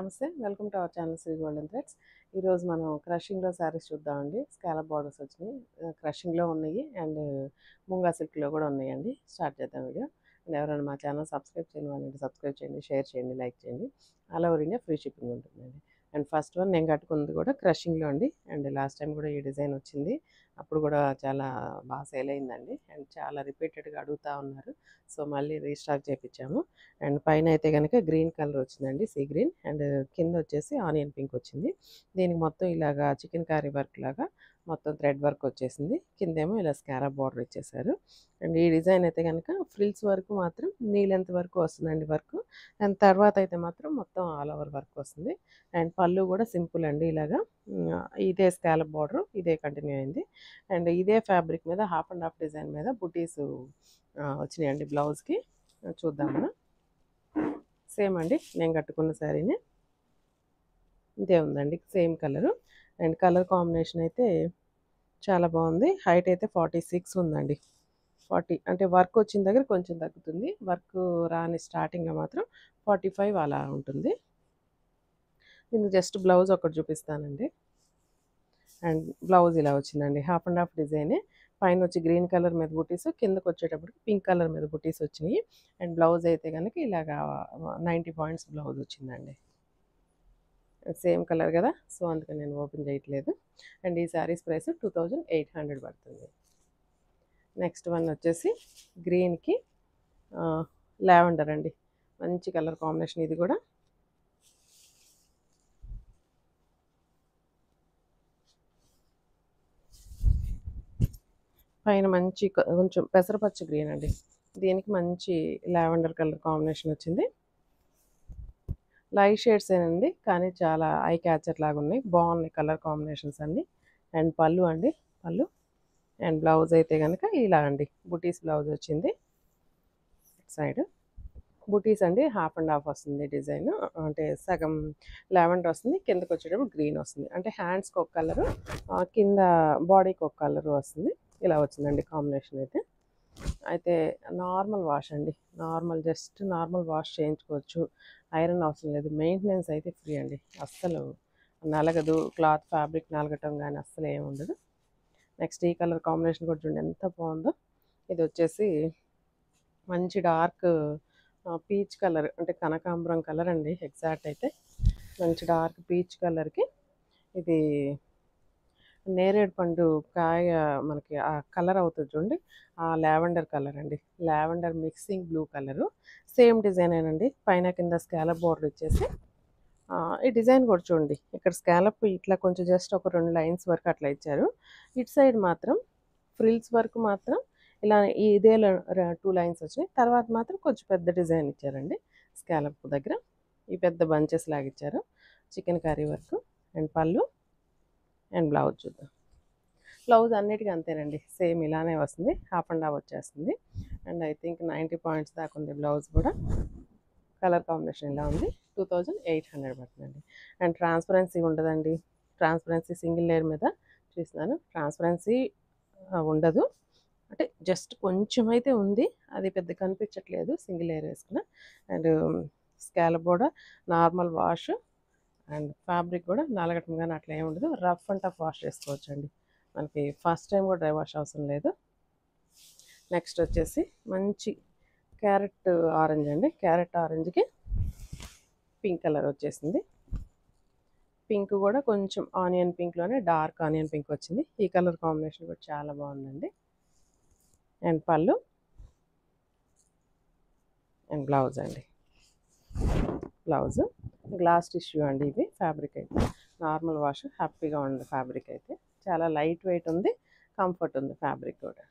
నమస్తే welcome to our channel Sri golden threads. ఈరోజు మనం క్రషింగ్లో శారీస్ చూద్దామండి. స్కాలప్ బార్డర్స్ వచ్చినాయి, క్రషింగ్లో ఉన్నాయి అండ్ ముంగా సిల్క్లో కూడా ఉన్నాయండి. స్టార్ట్ చేద్దాం వీడియో. అండ్ ఎవరైనా మా ఛానల్ సబ్స్క్రైబ్ చేయని వాళ్ళంటే సబ్స్క్రైబ్ చేయండి, షేర్ చేయండి, లైక్ చేయండి. All over India free shipping ఉంటుందండి. అండ్ ఫస్ట్ వన్ నేను కట్టుకుంది కూడా క్రషింగ్లో అండి. అండ్ లాస్ట్ టైం కూడా ఈ డిజైన్ వచ్చింది, అప్పుడు కూడా చాలా బాగా సేల్ అయిందండి. అండ్ చాలా రిపీటెడ్గా అడుగుతూ ఉన్నారు, సో మళ్ళీ రీస్టాక్ చేయించాము. అండ్ పైన అయితే కనుక గ్రీన్ కలర్ వచ్చిందండి, సీ గ్రీన్. అండ్ కింద వచ్చేసి ఆనియన్ పింక్ వచ్చింది. దీనికి మొత్తం ఇలాగా చికెన్ కర్రీ వర్క్ లాగా మొత్తం థ్రెడ్ వర్క్ వచ్చేసింది. కిందేమో ఇలా స్కారప్ బార్డర్ ఇచ్చేసారు. అండ్ ఈ డిజైన్ అయితే కనుక ఫ్రిల్స్ వరకు మాత్రం నీ లెంత్ వరకు వస్తుందండి వర్క్. అండ్ తర్వాత అయితే మాత్రం మొత్తం ఆల్ ఓవర్ వర్క్ వస్తుంది. అండ్ పళ్ళు కూడా సింపుల్ అండి, ఇలాగా ఇదే స్కాలప్ బార్డర్ ఇదే కంటిన్యూ అయింది. అండ్ ఇదే ఫ్యాబ్రిక్ మీద హాఫ్ అండ్ హాఫ్ డిజైన్ మీద బుటీస్ వచ్చినాయండి బ్లౌజ్కి. చూద్దాం మనం. సేమ్ అండి, నేను కట్టుకున్న శారీని ఇదే ఉందండి, same colour. And colour combination అయితే చాలా బాగుంది. హైట్ అయితే 46 ఉందండి. 40 అంటే వర్క్ వచ్చిన దగ్గర కొంచెం తగ్గుతుంది, వర్క్ రాని స్టార్టింగ్లో మాత్రం 45 అలా ఉంటుంది. దీనికి జస్ట్ బ్లౌజ్ ఒకటి చూపిస్తానండి. అండ్ బ్లౌజ్ ఇలా వచ్చిందండి, హాఫ్ అండ్ హాఫ్ డిజైనే. పైన వచ్చి గ్రీన్ కలర్ మీద బుటీస్, కిందకు వచ్చేటప్పటికి పింక్ కలర్ మీద బుటీస్ వచ్చినాయి. అండ్ బ్లౌజ్ అయితే కనుక ఇలాగా 90 పాయింట్స్ బ్లౌజ్ వచ్చిందండి. సేమ్ కలర్ కదా, సో అందుకని నేను ఓపెన్ చేయట్లేదు. అండ్ ఈ శారీస్ ప్రైస్ 2800 పడుతుంది. నెక్స్ట్ వన్ వచ్చేసి గ్రీన్కి లావెండర్ అండి, మంచి కలర్ కాంబినేషన్ ఇది కూడా. పైన మంచి కొంచెం పెసరపచ్చ గ్రీన్ అండి, దీనికి మంచి లావెండర్ కలర్ కాంబినేషన్ వచ్చింది. లైట్ షేడ్స్ ఏనండి, కానీ చాలా ఐ క్యాచర్ లాగా ఉన్నాయి, బాగున్నాయి కలర్ కాంబినేషన్స్ అన్నీ. అండ్ పళ్ళు అండి, పళ్ళు. అండ్ బ్లౌజ్ అయితే కనుక ఇలా అండి, బుటీస్ బ్లౌజ్ వచ్చింది. సైడ్ బుటీస్ అండి, హాఫ్ అండ్ హాఫ్ వస్తుంది డిజైన్. అంటే సగం లావెండర్ వస్తుంది, కిందకి వచ్చేటప్పుడు గ్రీన్ వస్తుంది. అంటే హ్యాండ్స్కి ఒక కలరు, కింద బాడీకి ఒక కలరు వస్తుంది. ఇలా వచ్చిందండి కాంబినేషన్ అయితే. అయితే నార్మల్ వాష్ అండి, జస్ట్ నార్మల్ వాష్ చేయించుకోవచ్చు, ఐరన్ అవసరం లేదు. మెయింటెనెన్స్ అయితే ఫ్రీ అండి, అస్సలు నలగదు, క్లాత్ ఫ్యాబ్రిక్ నలగటం కానీ అస్సలు ఏమి ఉండదు. నెక్స్ట్ ఈ కలర్ కాంబినేషన్ కూడా చూడండి ఎంత బాగుందో. ఇది వచ్చేసి మంచి డార్క్ పీచ్ కలర్, అంటే కనకాంబరం కలర్ అండి ఎగ్జాక్ట్ అయితే. మంచి డార్క్ పీచ్ కలర్కి ఇది నేరేడు పండు కాయ మనకి ఆ కలర్ అవుతుంది చూడండి, ఆ లావెండర్ కలర్ అండి, lavender mixing blue colour. Same design ఏనండి, పైన కింద స్కాలప్ బార్డర్ ఇచ్చేసి ఈ డిజైన్ కూడా చూడండి, ఇక్కడ స్కాలప్ ఇట్లా కొంచెం జస్ట్ ఒక 2 లైన్స్ వరకు అట్లా ఇచ్చారు. ఇటు సైడ్ మాత్రం ఫ్రిల్స్ వరకు మాత్రం ఇలా ఇదే 2 లైన్స్ వచ్చినాయి. తర్వాత మాత్రం కొంచెం పెద్ద డిజైన్ ఇచ్చారండి స్కాలప్ దగ్గర, ఈ పెద్ద బంచెస్ లాగా ఇచ్చారు. Chicken curry work. అండ్ పళ్ళు అండ్ బ్లౌజ్ చూద్దాం. బ్లౌజ్ అన్నిటికీ అంతేనండి, సేమ్ ఇలానే వస్తుంది, హాఫ్ అండ్ హాఫ్ వచ్చేస్తుంది. అండ్ ఐ థింక్ 90 పాయింట్స్ దాకా ఉంది బ్లౌజ్ కూడా. కలర్ కాంబినేషన్ ఇలా ఉంది, 2800 పడుతుందండి. అండ్ ట్రాన్స్పరెన్సీ ఉండదండి, ట్రాన్స్పరెన్సీ సింగిల్ లేయర్ మీద చూస్తున్నాను, ట్రాన్స్పరెన్సీ ఉండదు. అంటే జస్ట్ కొంచెం అయితే ఉంది, అది పెద్ద కనిపించట్లేదు సింగిల్ లేయర్ వేసుకున్న. అండ్ స్కాలప్ కూడా నార్మల్ వాష్. అండ్ ఫ్యాబ్రిక్ కూడా నలగటం కానీ అట్లా ఏమి ఉండదు, రఫ్ అండ్ టఫ్ వాష్ చేసుకోవచ్చు అండి, మనకి ఫస్ట్ టైం కూడా డ్రై వాష్ అవసరం లేదు. నెక్స్ట్ వచ్చేసి మంచి క్యారెట్ ఆరెంజ్ అండి, క్యారెట్ ఆరెంజ్కి పింక్ కలర్ వచ్చేసింది. పింక్ కూడా కొంచెం ఆనియన్ పింక్లోనే డార్క్ ఆనియన్ పింక్ వచ్చింది. ఈ కలర్ కాంబినేషన్ కూడా చాలా బాగుందండి. అండ్ పళ్ళు అండ్ బ్లౌజ్ అండి, బ్లౌజ్ గ్లాస్ టిష్యూ అండి ఇది. ఫ్యాబ్రిక్ అయితే నార్మల్ వాష్, హ్యాపీగా ఉంది ఫ్యాబ్రిక్ అయితే, చాలా లైట్ వెయిట్ ఉంది, కంఫర్ట్ ఉంది ఫ్యాబ్రిక్ కూడా.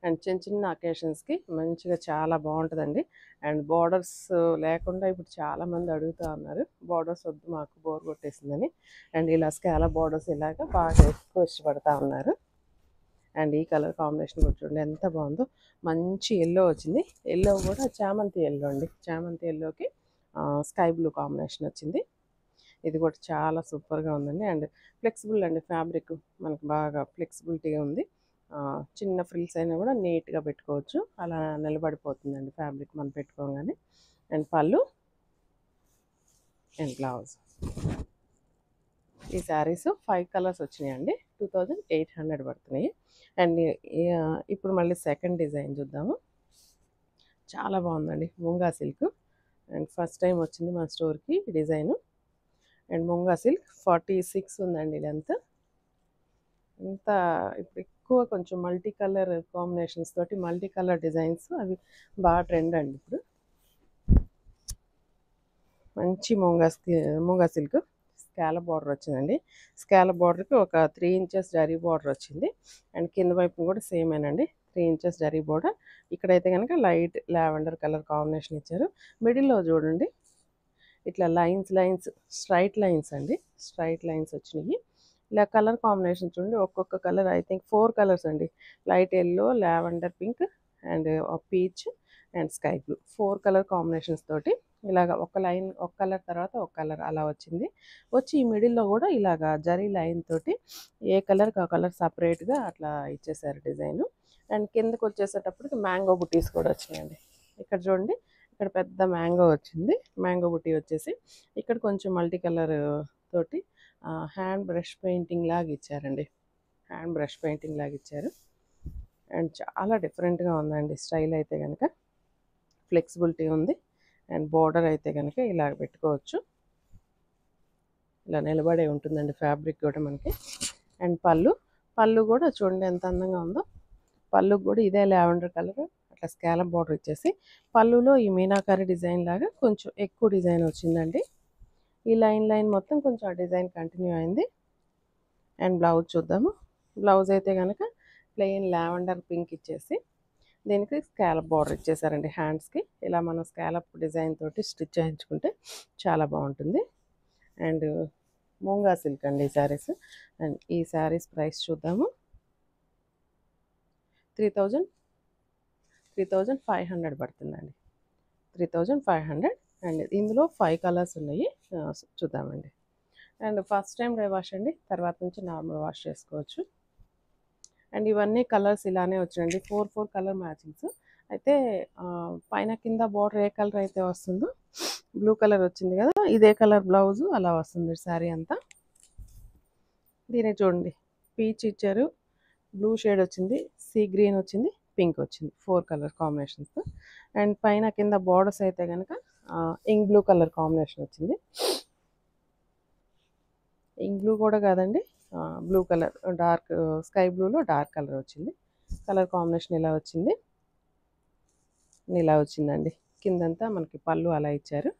అండ్ చిన్న చిన్న అకేషన్స్కి మంచిగా చాలా బాగుంటుందండి. అండ్ బార్డర్స్ లేకుండా ఇప్పుడు చాలామంది అడుగుతూ ఉన్నారు, బార్డర్స్ వద్దు మాకు బోర్ కొట్టేసిందని. అండ్ ఇలా స్కాలప్ బార్డర్స్ ఇలాగ బాగా ఎక్కువ ఇష్టపడతా ఉన్నారు. అండ్ ఈ కలర్ కాంబినేషన్ కూడా చూడండి ఎంత బాగుందో, మంచి ఎల్లో వచ్చింది. ఎల్లో కూడా చామంతి ఎల్లో అండి, చామంతి ఎల్లోకి స్కై బ్లూ కాంబినేషన్ వచ్చింది. ఇది కూడా చాలా సూపర్గా ఉందండి. అండ్ ఫ్లెక్సిబుల్ అండి ఫ్యాబ్రిక్, మనకు బాగా ఫ్లెక్సిబిలిటీగా ఉంది. చిన్న ఫ్రిల్స్ అయినా కూడా నీట్గా పెట్టుకోవచ్చు, అలా నిలబడిపోతుందండి ఫ్యాబ్రిక్ మనం పెట్టుకోగానే. అండ్ పళ్ళు అండ్ బ్లౌజ్. ఈ శారీస్ 5 కలర్స్ వచ్చినాయండి. 2800 పడుతున్నాయి. అండ్ ఇప్పుడు మళ్ళీ సెకండ్ డిజైన్ చూద్దాము. చాలా బాగుందండి, munga silk. And first time వచ్చింది మా స్టోర్కి ఈ డిజైను. అండ్ ముంగా సిల్క్ 46 ఉందండి లెంత్. ఇంత ఇప్పుడు ఎక్కువ కొంచెం మల్టీ కలర్ కాంబినేషన్స్ తోటి మల్టీ కలర్ డిజైన్స్ అవి బాగా ట్రెండ్ అండి ఇప్పుడు. మంచి ముంగా సిల్క్ స్కాలప్ బార్డర్ వచ్చిందండి. స్కాలప్ బార్డర్కి ఒక 3 ఇంచెస్ జరీ బార్డర్ వచ్చింది. అండ్ కింద వైపున కూడా సేమేనండి, 3 ఇంచెస్ జరీ బార్డర్. ఇక్కడైతే కనుక లైట్ లావెండర్ కలర్ కాంబినేషన్ ఇచ్చారు. మిడిల్లో చూడండి ఇట్లా లైన్స్ స్ట్రైట్ లైన్స్ అండి, స్ట్రైట్ లైన్స్ వచ్చినాయి. ఇలా కలర్ కాంబినేషన్ చూడండి, ఒక్కొక్క కలర్ ఐ థింక్ 4 కలర్స్ అండి. Light yellow, lavender pink and peach and sky blue. 4 colour combinations తోటి ఇలాగ ఒక లైన్, ఒక కలర్ తర్వాత ఒక కలర్ అలా వచ్చింది. వచ్చి ఈ మిడిల్లో కూడా ఇలాగ జరీ లైన్ తోటి ఏ కలర్కి ఆ కలర్ సపరేట్గా అట్లా ఇచ్చేసారు డిజైన్. అండ్ కిందకు వచ్చేసేటప్పటికి మ్యాంగో బుటీస్ కూడా వచ్చినాయండి. ఇక్కడ చూడండి, ఇక్కడ పెద్ద మ్యాంగో వచ్చింది. మ్యాంగో బుటీ వచ్చేసి ఇక్కడ కొంచెం మల్టీ కలర్ తోటి హ్యాండ్ బ్రష్ పెయింటింగ్ లాగా ఇచ్చారండి. హ్యాండ్ బ్రష్ పెయింటింగ్ లాగా ఇచ్చారు. అండ్ చాలా డిఫరెంట్గా ఉందండి స్టైల్ అయితే కనుక. ఫ్లెక్సిబిలిటీ ఉంది. అండ్ బోర్డర్ అయితే కనుక ఇలాగ పెట్టుకోవచ్చు, ఇలా నిలబడే ఉంటుందండి ఫ్యాబ్రిక్ కూడా మనకి. అండ్ పళ్ళు కూడా చూడండి ఎంత అందంగా ఉందో. పళ్ళు కూడా ఇదే లావెండర్ కలర్ అట్లా స్కాలప్ బార్డర్ ఇచ్చేసి పళ్ళులో ఈ మీనాకారి డిజైన్ లాగా కొంచెం ఎక్కువ డిజైన్ వచ్చిందండి. ఈ లైన్ మొత్తం కొంచెం ఆ డిజైన్ కంటిన్యూ అయింది. అండ్ బ్లౌజ్ చూద్దాము. బ్లౌజ్ అయితే కనుక ప్లెయిన్ లావెండర్ పింక్ ఇచ్చేసి దీనికి స్కాలప్ బార్డర్ ఇచ్చేసారండి హ్యాండ్స్కి. ఇలా మనం స్కాలప్ డిజైన్ తోటి స్టిచ్ చేయించుకుంటే చాలా బాగుంటుంది. అండ్ మూంగా సిల్క్ అండి ఈ శారీస్. అండ్ ఈ శారీస్ ప్రైస్ చూద్దాము. 3500 పడుతుందండి. 3500. అండ్ ఇందులో 5 కలర్స్ ఉన్నాయి, చూద్దామండి. And first time dry wash అండి, తర్వాత నుంచి నార్మల్ వాష్ చేసుకోవచ్చు. అండ్ ఇవన్నీ కలర్స్ ఇలానే వచ్చాయండి, 4 కలర్ మ్యాచింగ్స్. అయితే పైన కింద బార్డర్ ఏ కలర్ అయితే వస్తుందో, బ్లూ కలర్ వచ్చింది కదా, ఇదే కలర్ బ్లౌజు అలా వస్తుంది శారీ అంతా. దీన్ని చూడండి, పీచ్ ఇచ్చారు, బ్లూ షేడ్ వచ్చింది, సీ గ్రీన్ వచ్చింది, పింక్ వచ్చింది, 4 కలర్ కాంబినేషన్స్. అండ్ పైన కింద బార్డర్స్ అయితే కనుక ఇంక్ బ్లూ కలర్ కాంబినేషన్ వచ్చింది. ఇంక్ బ్లూ కూడా కాదండి, బ్లూ కలర్ డార్క్ స్కై బ్లూలో డార్క్ కలర్ వచ్చింది. కలర్ కాంబినేషన్ ఇలా వచ్చింది, ఇలా వచ్చిందండి. కిందంతా మనకి పళ్ళు అలా ఇచ్చారు.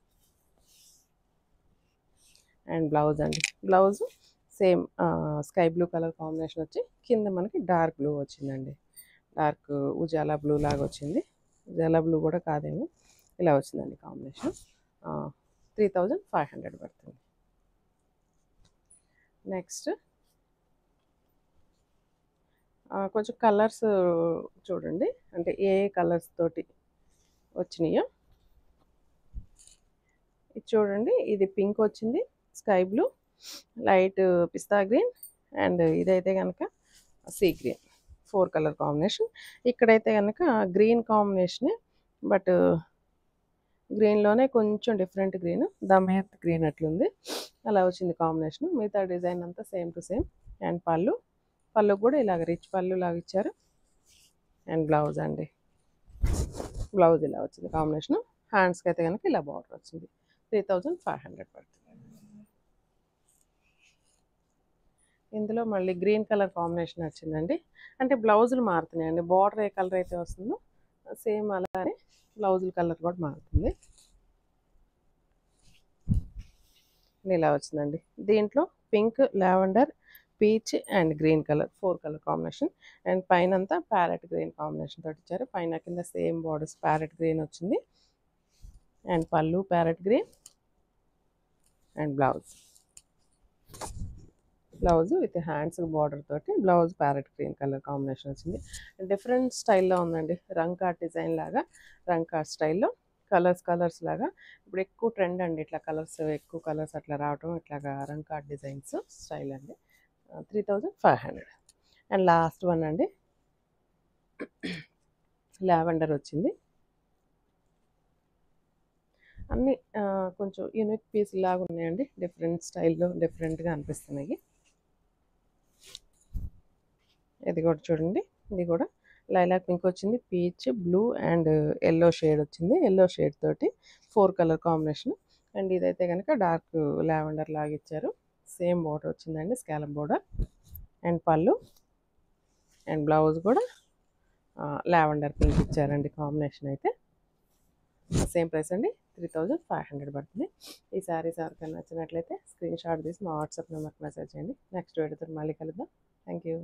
అండ్ బ్లౌజ్ అండి, blouse same sky blue colour combination వచ్చి కింద మనకి డార్క్ బ్లూ వచ్చిందండి. డార్క్ ఉజాలా బ్లూ లాగా వచ్చింది. ఉజాలా బ్లూ కూడా కాదేమో, ఇలా వచ్చిందండి కాంబినేషన్. 3500 పడుతుంది. నెక్స్ట్ కొంచెం కలర్స్ చూడండి, అంటే ఏ కలర్స్ తోటి వచ్చినాయో. ఇది చూడండి, ఇది పింక్ వచ్చింది, sky blue, light pista green and ఇదైతే కనుక సీ గ్రీన్. 4 colour combination. ఇక్కడైతే కనుక గ్రీన్ కాంబినేషనే, బట్ గ్రీన్లోనే కొంచెం డిఫరెంట్ గ్రీన్, దమయంత్ గ్రీన్ అట్లుంది, అలా వచ్చింది కాంబినేషన్. మిగతా డిజైన్ అంతా సేమ్ టు సేమ్. అండ్ పళ్ళు కూడా ఇలాగ రిచ్ పళ్ళు లాగా ఇచ్చారు. అండ్ బ్లౌజ్ అండి, బ్లౌజ్ ఇలా వచ్చింది కాంబినేషన్. హ్యాండ్స్కి అయితే కనుక ఇలా బార్డర్ వచ్చింది. 3500 పడుతుంది. ఇందులో మళ్ళీ గ్రీన్ కలర్ కాంబినేషన్ వచ్చిందండి. అంటే బ్లౌజులు మారుతున్నాయండి, బార్డర్ ఏ కలర్ అయితే వస్తుందో సేమ్ అలానే బ్లౌజుల కలర్ కూడా మారుతుంది. ఇలా వచ్చిందండి. దీంట్లో pink, lavender, peach and green colour 4 colour combination. And పైన అంతా ప్యారెట్ గ్రీన్ కాంబినేషన్ తోటి ఇచ్చారు. పైన కింద సేమ్ బార్డర్స్ ప్యారెట్ గ్రీన్ వచ్చింది. అండ్ పళ్ళు parrot green. And blouse with hands border తోటి blouse parrot green colour combination వచ్చింది. డిఫరెంట్ స్టైల్లో ఉందండి, రంకాట్ డిజైన్ లాగా, రంకాట్ స్టైల్లో కలర్స్ లాగా. ఇప్పుడు ఎక్కువ ట్రెండ్ అండి ఇట్లా కలర్స్, ఎక్కువ కలర్స్ అట్లా రావటం, ఇట్లాగా రంకాట్ డిజైన్స్ స్టైల్ అండి. 3500. అండ్ లాస్ట్ వన్ అండి, లావెండర్ వచ్చింది. అన్నీ కొంచెం యూనిక్ పీస్ లాగా ఉన్నాయండి. డిఫరెంట్ స్టైల్‌లో డిఫరెంట్‌గా అనిపిస్తున్నాయి. ఇది కూడా చూడండి. ఇది కూడా లైలాక్ పింక్ వచ్చింది. Peach, blue and yellow shade వచ్చింది. యెల్లో షేడ్ తోటి 4 కలర్ కాంబినేషన్. అండ్ ఇదైతే గనక డార్క్ లావెండర్ లాగా ఇచ్చారు. సేమ్ బోర్డర్ వచ్చిందండి. Scallop border. అండ్ పళ్ళు అండ్ బ్లౌజ్ కూడా లావెండర్ పింక్ ఇచ్చారండి కాంబినేషన్ అయితే. సేమ్ ప్రైస్ అండి. 3500 పడుతుంది. ఈ శారీస్ ఎవరికైనా నచ్చినట్లయితే స్క్రీన్ షాట్ తీసి మా వాట్సాప్ నెంబర్కి మెసేజ్ చేయండి. నెక్స్ట్ వీడియోతో మళ్ళీ కలుద్దాం. Thank you.